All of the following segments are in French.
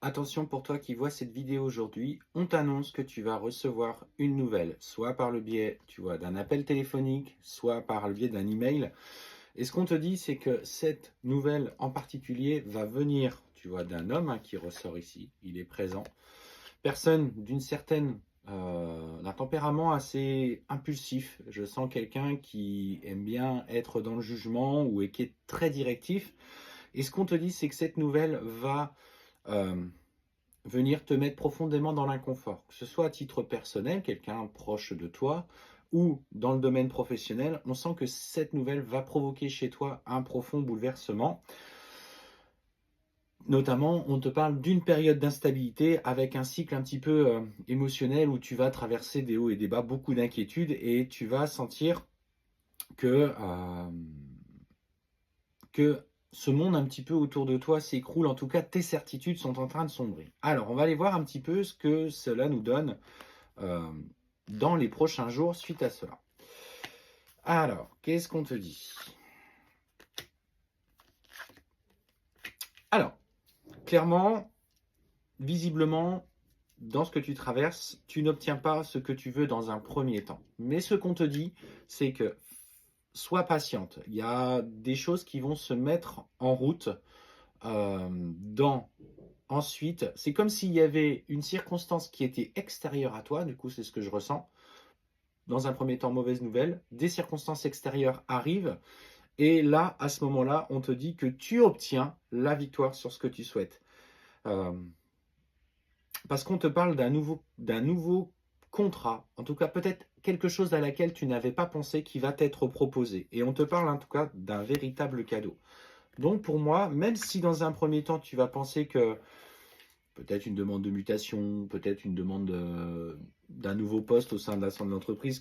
Attention pour toi qui vois cette vidéo aujourd'hui, on t'annonce que tu vas recevoir une nouvelle, soit par le biais, tu vois, d'un appel téléphonique, soit par le biais d'un email. Et ce qu'on te dit, c'est que cette nouvelle en particulier va venir, tu vois, d'un homme qui ressort ici, il est présent. Personne d'un tempérament assez impulsif. Je sens quelqu'un qui aime bien être dans le jugement ou et qui est très directif. Et ce qu'on te dit, c'est que cette nouvelle va euh, venir te mettre profondément dans l'inconfort, que ce soit à titre personnel, quelqu'un proche de toi, ou dans le domaine professionnel. On sent que cette nouvelle va provoquer chez toi un profond bouleversement. Notamment, on te parle d'une période d'instabilité avec un cycle un petit peu émotionnel où tu vas traverser des hauts et des bas, beaucoup d'inquiétudes, et tu vas sentir que ce monde un petit peu autour de toi s'écroule. En tout cas, tes certitudes sont en train de sombrer. Alors, on va aller voir un petit peu ce que cela nous donne euh, dans les prochains jours suite à cela. Alors, qu'est-ce qu'on te dit? Alors, clairement, visiblement, dans ce que tu traverses, tu n'obtiens pas ce que tu veux dans un premier temps. Mais ce qu'on te dit, c'est que sois patiente. Il y a des choses qui vont se mettre en route Ensuite, c'est comme s'il y avait une circonstance qui était extérieure à toi, du coup c'est ce que je ressens. Dans un premier temps, mauvaise nouvelle, des circonstances extérieures arrivent, et là, à ce moment-là, on te dit que tu obtiens la victoire sur ce que tu souhaites. Euh, Parce qu'on te parle d'un nouveau contrat, en tout cas peut-être quelque chose à laquelle tu n'avais pas pensé qui va t'être proposé. Et on te parle en tout cas d'un véritable cadeau. Donc pour moi, même si dans un premier temps tu vas penser que peut-être une demande de mutation, peut-être une demande d'un nouveau poste au sein de l'entreprise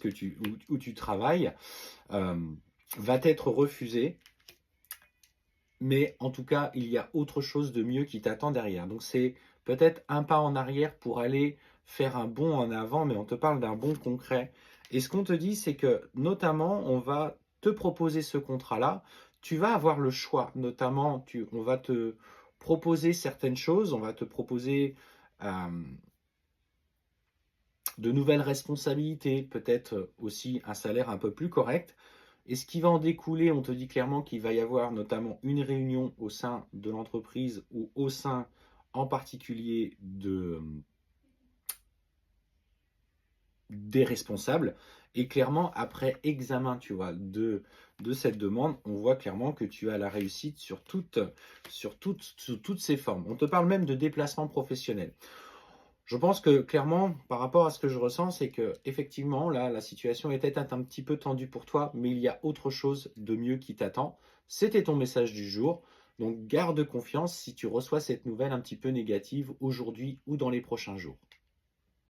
où tu travailles, euh, va être refusée. Mais en tout cas, il y a autre chose de mieux qui t'attend derrière. Donc c'est peut-être un pas en arrière pour aller faire un bond en avant, mais on te parle d'un bond concret. Et ce qu'on te dit, c'est que notamment, on va te proposer ce contrat-là. Tu vas avoir le choix. Notamment, on va te proposer certaines choses. On va te proposer de nouvelles responsabilités, peut-être aussi un salaire un peu plus correct. Et ce qui va en découler, on te dit clairement qu'il va y avoir notamment une réunion au sein de l'entreprise ou au sein en particulier des responsables. Et clairement, après examen, tu vois, de cette demande, on voit clairement que tu as la réussite sous toutes ces formes. On te parle même de déplacement professionnel. Je pense que clairement, par rapport à ce que je ressens, c'est que effectivement, là, la situation était un petit peu tendue pour toi, mais il y a autre chose de mieux qui t'attend. C'était ton message du jour. Donc, garde confiance si tu reçois cette nouvelle un petit peu négative aujourd'hui ou dans les prochains jours.